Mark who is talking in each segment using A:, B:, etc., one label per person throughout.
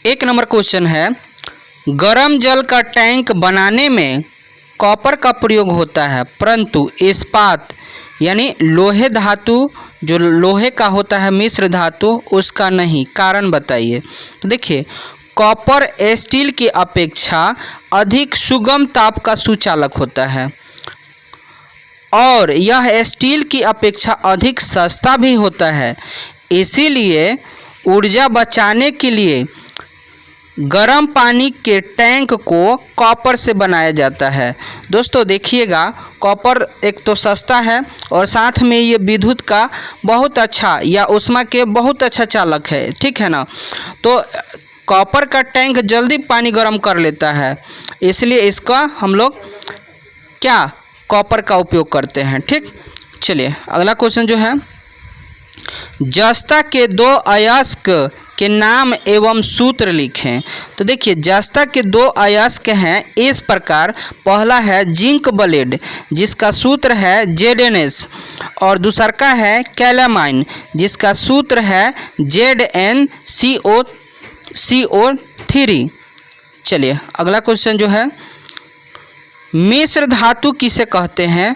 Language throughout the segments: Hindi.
A: एक नंबर क्वेश्चन है, गर्म जल का टैंक बनाने में कॉपर का प्रयोग होता है परंतु इस्पात यानी लोहे धातु जो लोहे का होता है मिश्र धातु उसका नहीं, कारण बताइए। तो देखिए कॉपर स्टील की अपेक्षा अधिक सुगम ताप का सुचालक होता है और यह स्टील की अपेक्षा अधिक सस्ता भी होता है, इसीलिए ऊर्जा बचाने के लिए गर्म पानी के टैंक को कॉपर से बनाया जाता है। दोस्तों देखिएगा कॉपर एक तो सस्ता है और साथ में ये विद्युत का बहुत अच्छा या ऊष्मा के बहुत अच्छा चालक है, ठीक है ना। तो कॉपर का टैंक जल्दी पानी गर्म कर लेता है, इसलिए इसका हम लोग क्या कॉपर का उपयोग करते हैं, ठीक। चलिए अगला क्वेश्चन जो है, जस्ता के दो अयस्क के नाम एवं सूत्र लिखें। तो देखिए जस्ता के दो अयस्क हैं इस प्रकार, पहला है जिंक ब्लेड जिसका सूत्र है ZnS और दूसरा का है कैलामाइन जिसका सूत्र है ZnCO3। चलिए अगला क्वेश्चन जो है, मिश्र धातु किसे कहते हैं?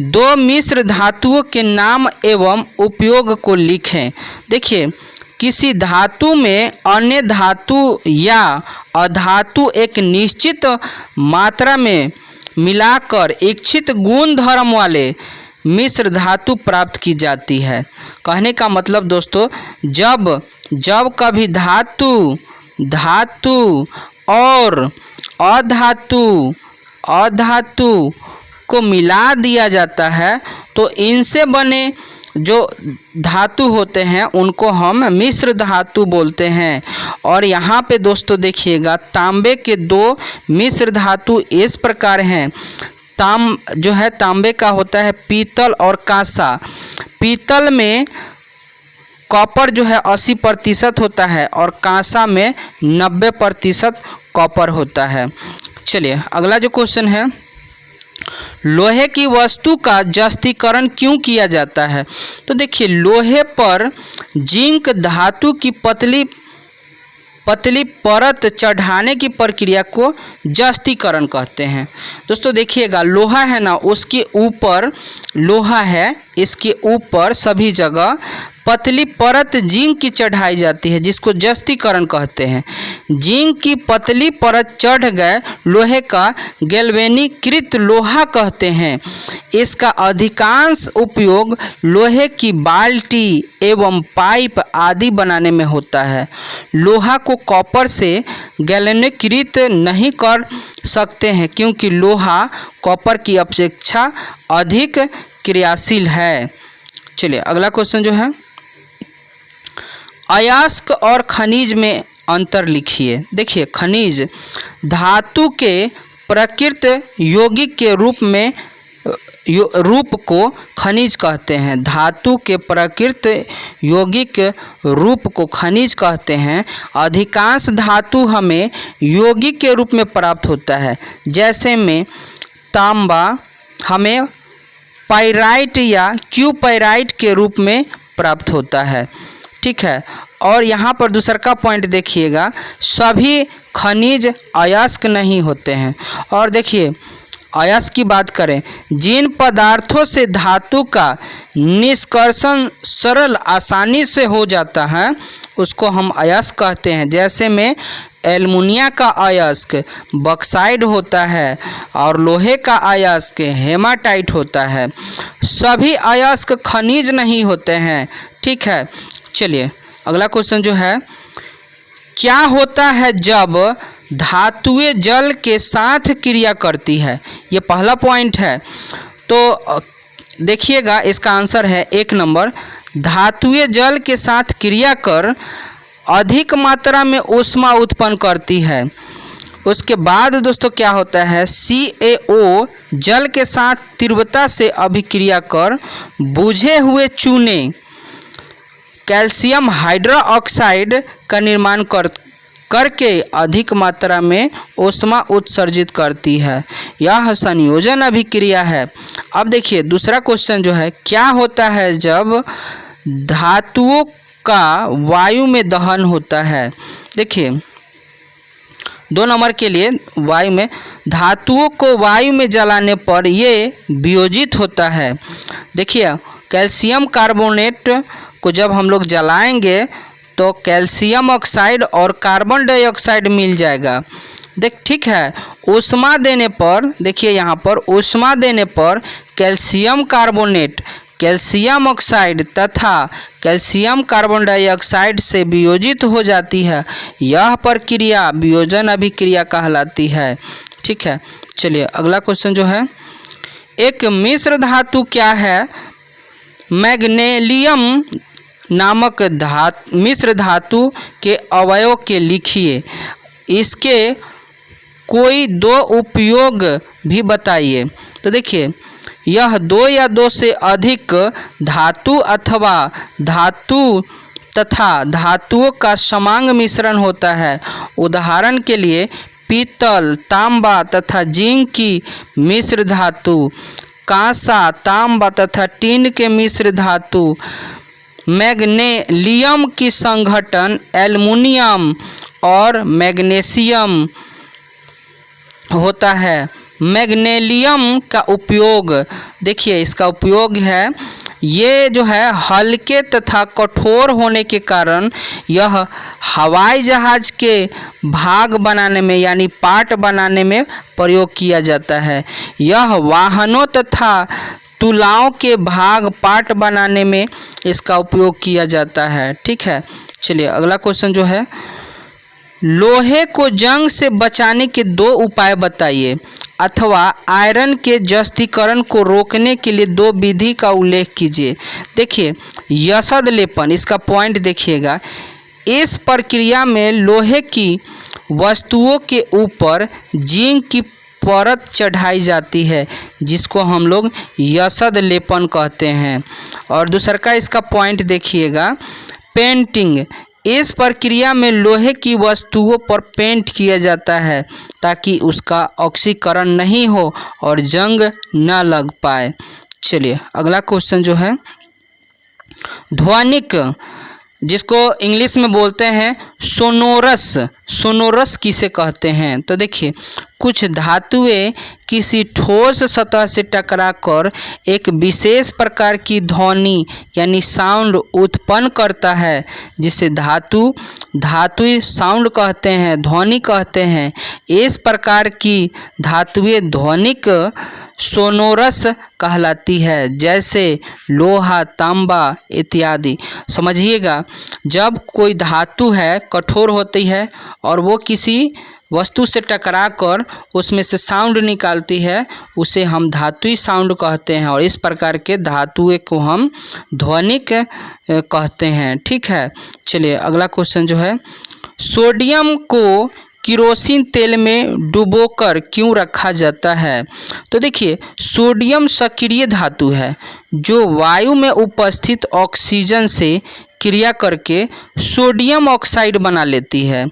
A: दो मिश्र धातुओं के नाम एवं उपयोग को लिखें। देखिए किसी धातु में अन्य धातु या अधातु एक निश्चित मात्रा में मिलाकर इच्छित गुण धर्म वाले मिश्र धातु प्राप्त की जाती है। कहने का मतलब दोस्तों जब कभी धातु और अधातु को मिला दिया जाता है तो इनसे बने जो धातु होते हैं उनको हम मिश्र धातु बोलते हैं। और यहाँ पे दोस्तों देखिएगा तांबे के दो मिश्र धातु इस प्रकार हैं। तांबे का होता है पीतल और कांसा। पीतल में कॉपर जो है 80% होता है और कांसा में 90% कॉपर होता है। चलिए अगला जो क्वेश्चन है, लोहे की वस्तु का जस्तीकरण क्यों किया जाता है? तो देखिए लोहे पर जिंक धातु की पतली परत चढ़ाने की प्रक्रिया को जस्तीकरण कहते हैं। दोस्तों देखिएगा लोहा है ना, उसके ऊपर लोहा है, इसके ऊपर सभी जगह पतली परत जिंक की चढ़ाई जाती है जिसको जस्तीकरण कहते हैं। जिंक की पतली परत चढ़ गए लोहे का गैल्वेनीकृत लोहा कहते हैं। इसका अधिकांश उपयोग लोहे की बाल्टी एवं पाइप आदि बनाने में होता है। लोहा को कॉपर से गैल्वेनीकृत नहीं कर सकते हैं क्योंकि लोहा कॉपर की अपेक्षा अधिक क्रियाशील है। चलिए अगला क्वेश्चन जो है, अयस्क और खनिज में अंतर लिखिए। देखिए खनिज धातु के प्रकृत यौगिक के रूप को खनिज कहते हैं। धातु के प्रकृत यौगिक रूप को खनिज कहते हैं। अधिकांश धातु हमें यौगिक के रूप में प्राप्त होता है, जैसे में तांबा हमें पाइराइट या क्यूपाइराइट के रूप में प्राप्त होता है, ठीक है। और यहाँ पर दूसरा का पॉइंट देखिएगा, सभी खनिज अयस्क नहीं होते हैं। और देखिए अयस्क की बात करें, जिन पदार्थों से धातु का निष्कर्षण सरल आसानी से हो जाता है उसको हम अयस्क कहते हैं। जैसे में एल्युमिनियम का अयस्क बॉक्साइड होता है और लोहे का अयस्क हेमाटाइट होता है। सभी अयस्क खनिज नहीं होते हैं, ठीक है। चलिए अगला क्वेश्चन जो है, क्या होता है जब धातुएं जल के साथ क्रिया करती है? ये पहला पॉइंट है। तो देखिएगा इसका आंसर है 1 नंबर, धातुएं जल के साथ क्रिया कर अधिक मात्रा में ऊष्मा उत्पन्न करती है। उसके बाद दोस्तों क्या होता है, CaO जल के साथ तीव्रता से अभिक्रिया कर बुझे हुए चूने कैल्शियम हाइड्रोक्साइड का निर्माण करके अधिक मात्रा में ऊष्मा उत्सर्जित करती है। यह संयोजन अभिक्रिया है। अब देखिए दूसरा क्वेश्चन जो है, क्या होता है जब धातुओं का वायु में दहन होता है? देखिए 2 नंबर के लिए वायु में, धातुओं को वायु में जलाने पर ये वियोजित होता है। देखिए कैल्शियम कार्बोनेट को जब हम लोग जलाएंगे तो कैल्शियम ऑक्साइड और कार्बन डाइऑक्साइड मिल जाएगा। ठीक है, ऊष्मा देने पर, देखिए यहाँ पर ऊष्मा देने पर कैल्शियम कार्बोनेट कैल्शियम ऑक्साइड तथा कैल्शियम कार्बन डाइऑक्साइड से वियोजित हो जाती है। यह प्रक्रिया वियोजन अभिक्रिया कहलाती है। ठीक है, चलिए अगला क्वेश्चन जो है, एक मिश्र धातु क्या है? मैग्नीशियम नामक मिश्र धातु के अवयव के लिखिए, इसके कोई 2 उपयोग भी बताइए। तो देखिए यह 2 या 2 से अधिक धातु अथवा धातु तथा धातुओं का समांग मिश्रण होता है। उदाहरण के लिए पीतल, तांबा तथा जिंक की मिश्र धातु, कांसा, तांबा तथा टीन के मिश्र धातु, मैग्नीशियम की संघटन एल्युमिनियम और मैग्नीशियम होता है। मैग्नीशियम का उपयोग, देखिए इसका उपयोग है, ये जो है हल्के तथा कठोर होने के कारण यह हवाई जहाज़ के भाग बनाने में यानी पार्ट बनाने में प्रयोग किया जाता है। यह वाहनों तथा तुलाओं के भाग पार्ट बनाने में इसका उपयोग किया जाता है। ठीक है, चलिए अगला क्वेश्चन जो है, लोहे को जंग से बचाने के 2 उपाय बताइए, अथवा आयरन के जस्तीकरण को रोकने के लिए 2 विधि का उल्लेख कीजिए। देखिए यशद लेपन, इसका पॉइंट देखिएगा, इस प्रक्रिया में लोहे की वस्तुओं के ऊपर जिंक की परत चढ़ाई जाती है, जिसको हम लोग यशद लेपन कहते हैं। और दूसरा का इसका पॉइंट देखिएगा, पेंटिंग, इस प्रक्रिया में लोहे की वस्तुओं पर पेंट किया जाता है ताकि उसका ऑक्सीकरण नहीं हो और जंग न लग पाए। चलिए अगला क्वेश्चन जो है, ध्वनिक, जिसको इंग्लिश में बोलते हैं सोनोरस, सोनोरस किसे कहते हैं? तो देखिए कुछ धातुएं किसी ठोस सतह से टकराकर एक विशेष प्रकार की ध्वनि यानी साउंड उत्पन्न करता है, जिसे धातुई साउंड कहते हैं, ध्वनि कहते हैं। इस प्रकार की धातुएं ध्वनिक सोनोरस कहलाती है, जैसे लोहा, तांबा इत्यादि। समझिएगा, जब कोई धातु है कठोर होती है और वो किसी वस्तु से टकराकर उसमें से साउंड निकालती है, उसे हम धातुई साउंड कहते हैं, और इस प्रकार के धातुएं को हम ध्वनिक कहते हैं। ठीक है, चलिए अगला क्वेश्चन जो है, सोडियम को किरोसिन तेल में डुबोकर क्यों रखा जाता है? तो देखिए सोडियम सक्रिय धातु है जो वायु में उपस्थित ऑक्सीजन से क्रिया करके सोडियम ऑक्साइड बना लेती है,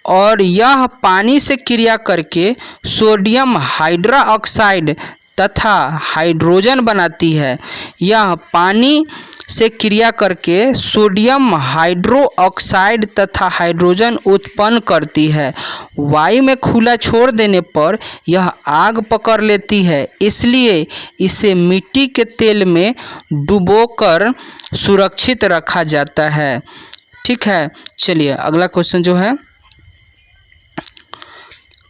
A: और यह पानी से क्रिया करके सोडियम हाइड्रोक्साइड तथा हाइड्रोजन बनाती है। यह पानी से क्रिया करके सोडियम हाइड्रोक्साइड तथा हाइड्रोजन उत्पन्न करती है। वायु में खुला छोड़ देने पर यह आग पकड़ लेती है, इसलिए इसे मिट्टी के तेल में डुबोकर सुरक्षित रखा जाता है। ठीक है, चलिए अगला क्वेश्चन जो है,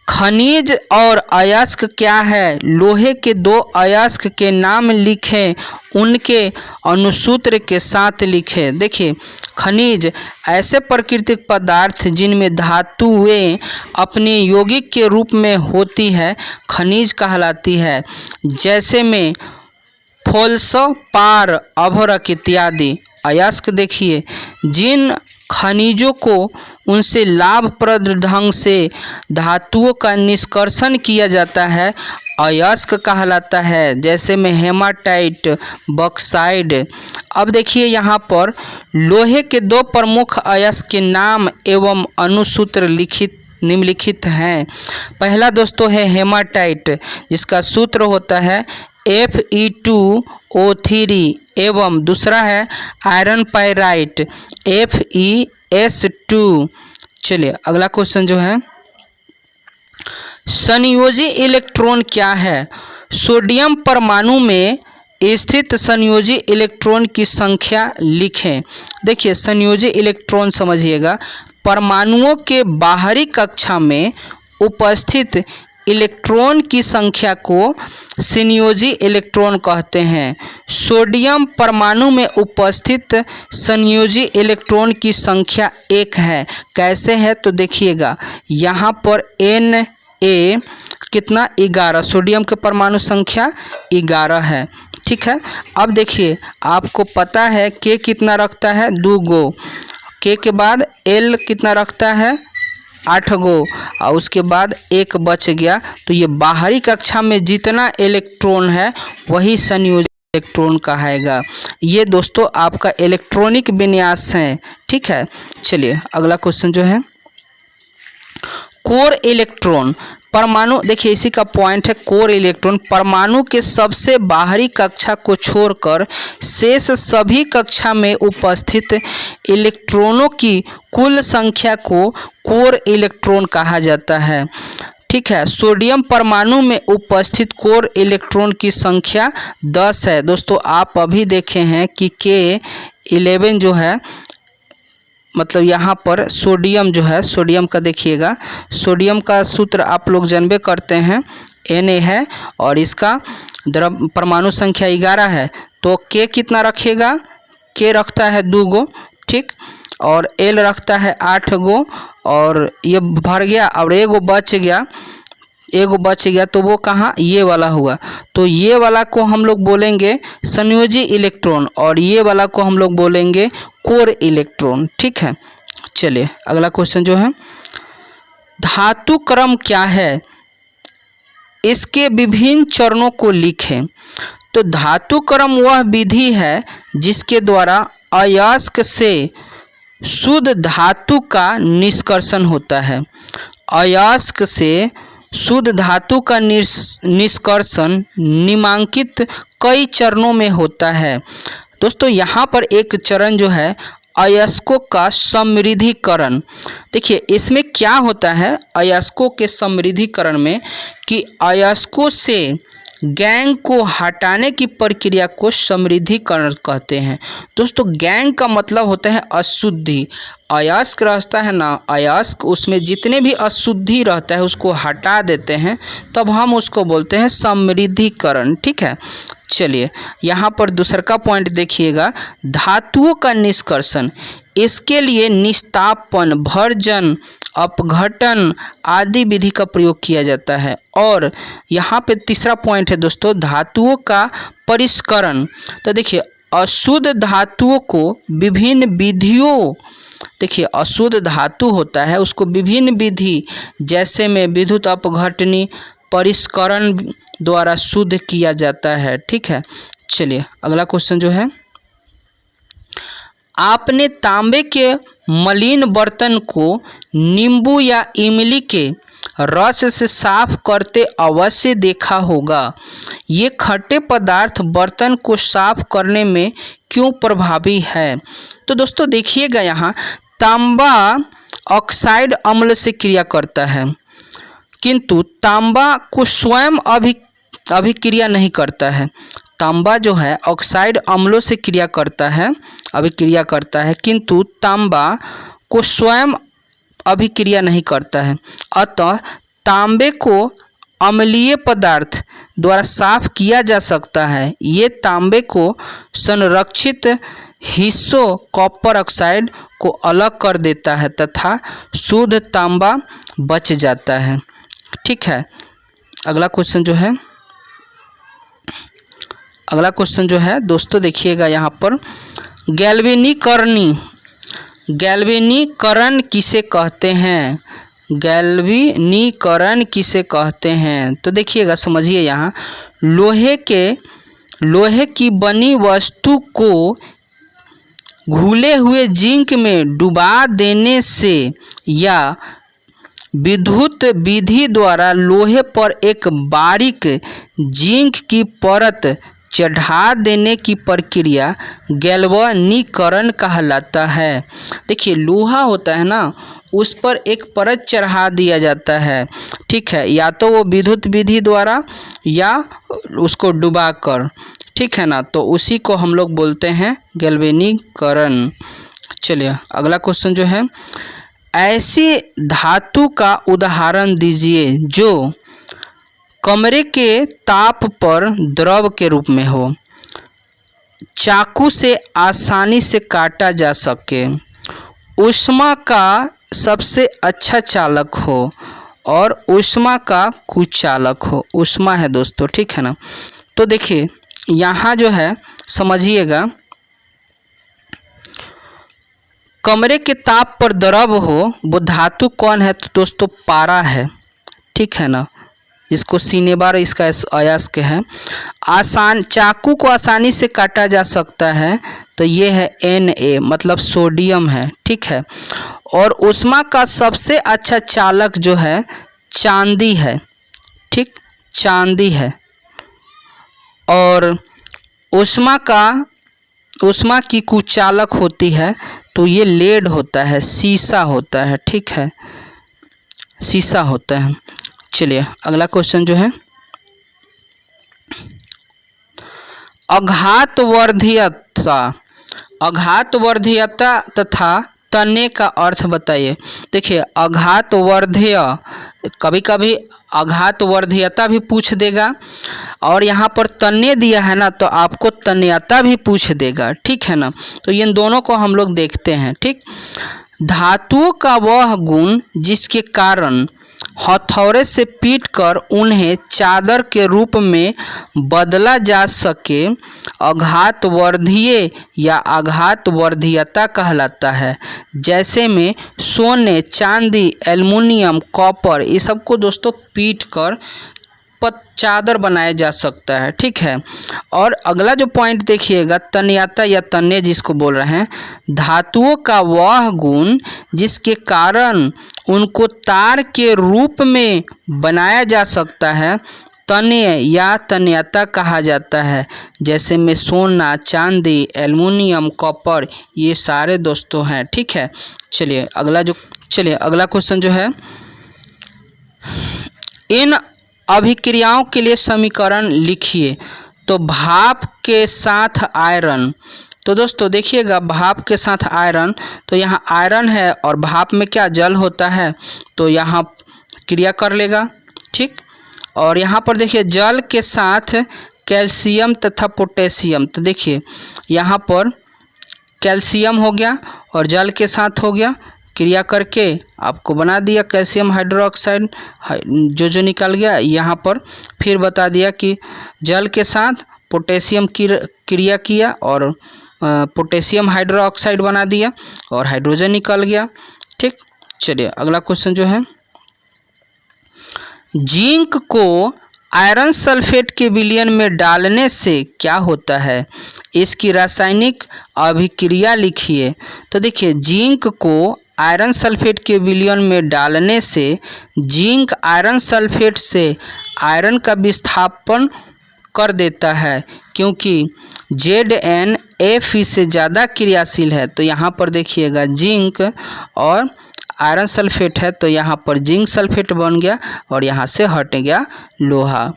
A: खनिज और अयस्क क्या है? लोहे के 2 अयस्क के नाम लिखें, उनके अनुसूत्र के साथ लिखें। देखिए खनिज ऐसे प्राकृतिक पदार्थ जिनमें धातुएं अपने यौगिक के रूप में होती है खनिज कहलाती है, जैसे में फेल्सपार, अभ्रक इत्यादि। अयस्क देखिए जिन खनिजों को उनसे लाभप्रद ढंग से धातुओं का निष्कर्षण किया जाता है अयस्क कहलाता है, जैसे में हेमाटाइट, बॉक्साइट। अब देखिए यहाँ पर लोहे के 2 प्रमुख अयस्क के नाम एवं अनुसूत्र निम्नलिखित हैं। पहला दोस्तों है हेमाटाइट, जिसका सूत्र होता है Fe2O3, एवं दूसरा है आयरन पाइराइट FeS2। चलिए अगला क्वेश्चन जो है, संयोजी इलेक्ट्रॉन क्या है? सोडियम परमाणु में स्थित संयोजी इलेक्ट्रॉन की संख्या लिखें। देखिए संयोजी इलेक्ट्रॉन समझिएगा, परमाणुओं के बाहरी कक्षा में उपस्थित इलेक्ट्रॉन की संख्या को संयोजी इलेक्ट्रॉन कहते हैं। सोडियम परमाणु में उपस्थित संयोजी इलेक्ट्रॉन की संख्या 1 है। कैसे है तो देखिएगा, यहाँ पर Na कितना 11, सोडियम के परमाणु संख्या 11 है। ठीक है, अब देखिए आपको पता है K कितना रखता है, 2 गो। K के बाद L कितना रखता है, 8 गो, और उसके बाद 1 बच गया। तो ये बाहरी कक्षा में जितना इलेक्ट्रॉन है वही संयोजी इलेक्ट्रॉन कहाएगा। ये दोस्तों आपका इलेक्ट्रॉनिक विन्यास है। ठीक है, चलिए अगला क्वेश्चन जो है, कोर इलेक्ट्रॉन परमाणु, देखिए इसी का पॉइंट है। कोर इलेक्ट्रॉन परमाणु के सबसे बाहरी कक्षा को छोड़कर शेष सभी कक्षा में उपस्थित इलेक्ट्रॉनों की कुल संख्या को कोर इलेक्ट्रॉन कहा जाता है। ठीक है, सोडियम परमाणु में उपस्थित कोर इलेक्ट्रॉन की संख्या 10 है। दोस्तों आप अभी देखे हैं कि K11 जो है, मतलब यहाँ पर सोडियम जो है, सोडियम का देखिएगा, सोडियम का सूत्र आप लोग जानबे करते हैं, Na है और इसका द्रव परमाणु संख्या 11 है। तो K कितना रखेगा, K रखता है 2 गो, ठीक, और L रखता है 8 गो, और ये भर गया और एगो बच गया, एगो बच गया, तो वो कहाँ, ये वाला हुआ। तो ये वाला को हम लोग बोलेंगे संयोजी इलेक्ट्रॉन और ये वाला को हम लोग बोलेंगे कोर इलेक्ट्रॉन। ठीक है, चलिए अगला क्वेश्चन जो है, धातु क्रम क्या है, इसके विभिन्न चरणों को लिखें। तो धातु क्रम वह विधि है जिसके द्वारा अयस्क से शुद्ध धातु का निष्कर्षण होता है। अयस्क से शुद्ध धातु का निष्कर्षण निम्नलिखित कई चरणों में होता है। दोस्तों यहाँ पर एक चरण जो है अयस्कों का समृद्धिकरण। देखिए इसमें क्या होता है अयस्कों के समृद्धिकरण में, कि अयस्कों से गैंग को हटाने की प्रक्रिया को समृद्धिकरण कहते हैं। दोस्तों गैंग का मतलब होता है अशुद्धि। अयस्क रहता है ना, अयस्क, उसमें जितने भी अशुद्धि रहता है उसको हटा देते हैं, तब हम उसको बोलते हैं समृद्धिकरण। ठीक है, चलिए यहाँ पर दूसरा का पॉइंट देखिएगा, धातुओं का निष्कर्षण। इसके लिए निस्तापन, भर्जन, अपघटन आदि विधि का प्रयोग किया जाता है। और यहाँ पे तीसरा पॉइंट है दोस्तों, धातुओं का परिष्करण। तो देखिए अशुद्ध धातुओं को विभिन्न विधियों, देखिए अशुद्ध धातु होता है उसको विभिन्न विधि जैसे में विद्युत अपघटनी परिष्करण द्वारा शुद्ध किया जाता है। ठीक है, चलिए अगला क्वेश्चन जो है, आपने तांबे के मलिन बर्तन को नींबू या इमली के रस से साफ करते अवश्य देखा होगा। ये खट्टे पदार्थ बर्तन को साफ करने में क्यों प्रभावी है? तो दोस्तों देखिएगा यहाँ तांबा ऑक्साइड अम्ल से क्रिया करता है, किंतु तांबा को स्वयं अभिक्रिया नहीं करता है। तांबा जो है ऑक्साइड अम्लों से क्रिया करता है, अभिक्रिया करता है, किंतु तांबा को स्वयं अभिक्रिया नहीं करता है। अतः तांबे को अम्लीय पदार्थ द्वारा साफ किया जा सकता है। ये तांबे को संरक्षित हिस्सों कॉपर ऑक्साइड को अलग कर देता है तथा शुद्ध तांबा बच जाता है। ठीक है, अगला क्वेश्चन जो है दोस्तों देखिएगा यहाँ पर, गैल्वेनीकरण किसे कहते हैं? गैल्वेनीकरण किसे कहते हैं? तो देखिएगा समझिए यहाँ, लोहे की बनी वस्तु को घुले हुए जिंक में डुबा देने से या विद्युत विधि द्वारा लोहे पर एक बारीक जिंक की परत चढ़ा देने की प्रक्रिया गैल्वेनीकरण कहलाता है। देखिए लोहा होता है ना, उस पर एक परत चढ़ा दिया जाता है, ठीक है, या तो वो विद्युत विधि द्वारा या उसको डुबाकर, ठीक है ना। तो उसी को हम लोग बोलते हैं गैल्वेनीकरण। चलिए अगला क्वेश्चन जो है, ऐसी धातु का उदाहरण दीजिए जो कमरे के ताप पर द्रव के रूप में हो, चाकू से आसानी से काटा जा सके, ऊष्मा का सबसे अच्छा चालक हो और ऊष्मा का कुचालक हो। ऊष्मा है दोस्तों, ठीक है ना। तो देखिए यहाँ जो है समझिएगा, कमरे के ताप पर द्रव हो वो धातु कौन है? तो दोस्तों पारा है, ठीक है ना। इसको सिनेबार इसका अयस्क है। चाकू को आसानी से काटा जा सकता है तो ये है Na, मतलब सोडियम है, ठीक है। और ऊष्मा का सबसे अच्छा चालक जो है चांदी है, ठीक, चांदी है। और ऊष्मा की कुचालक होती है तो ये लेड होता है, सीसा होता है, ठीक है, सीसा होता है। चलिए अगला क्वेश्चन जो है, अघातवर्धीयता तथा तन्य का अर्थ बताइए। देखिए अघातवर्धीय, कभी कभी अघातवर्धीयता भी पूछ देगा, और यहाँ पर तन्य दिया है ना तो आपको तन्यता भी पूछ देगा, ठीक है ना। तो इन दोनों को हम लोग देखते हैं, ठीक। धातुओं का वह गुण जिसके कारण हथौड़े से पीटकर उन्हें चादर के रूप में बदला जा सके अघातवर्धीय या अघातवर्धीयता कहलाता है। जैसे में सोने, चांदी, एल्युमिनियम, कॉपर, ये सबको दोस्तों पीटकर चादर बनाया जा सकता है, ठीक है। और अगला जो पॉइंट देखिएगा, तन्यता या तन्य जिसको बोल रहे हैं, धातुओं का वह गुण जिसके कारण उनको तार के रूप में बनाया जा सकता है तन्य या तन्यता कहा जाता है। जैसे में सोना, चांदी, एल्युमिनियम, कॉपर, ये सारे दोस्तों हैं, ठीक है। चलिए अगला क्वेश्चन जो है, इन अभिक्रियाओं के लिए समीकरण लिखिए। तो भाप के साथ आयरन, तो दोस्तों देखिएगा भाप के साथ आयरन, तो यहाँ आयरन है और भाप में क्या जल होता है, तो यहाँ क्रिया कर लेगा, ठीक। और यहाँ पर देखिए जल के साथ कैल्शियम तथा पोटेशियम, तो देखिए यहाँ पर कैल्शियम हो गया और जल के साथ हो गया, क्रिया करके आपको बना दिया कैल्शियम हाइड्रोक्साइड, जो निकल गया। यहाँ पर फिर बता दिया कि जल के साथ पोटेशियम की क्रिया किया और पोटेशियम हाइड्रोक्साइड बना दिया और हाइड्रोजन निकल गया, ठीक। चलिए अगला क्वेश्चन जो है, जिंक को आयरन सल्फेट के विलयन में डालने से क्या होता है? इसकी रासायनिक अभिक्रिया लिखिए। तो देखिए जिंक को आयरन सल्फेट के विलयन में डालने से जिंक आयरन सल्फेट से आयरन का विस्थापन कर देता है, क्योंकि ZnF से ज़्यादा क्रियाशील है। तो यहाँ पर देखिएगा जिंक और आयरन सल्फेट है तो यहाँ पर जिंक सल्फेट बन गया और यहाँ से हट गया लोहा।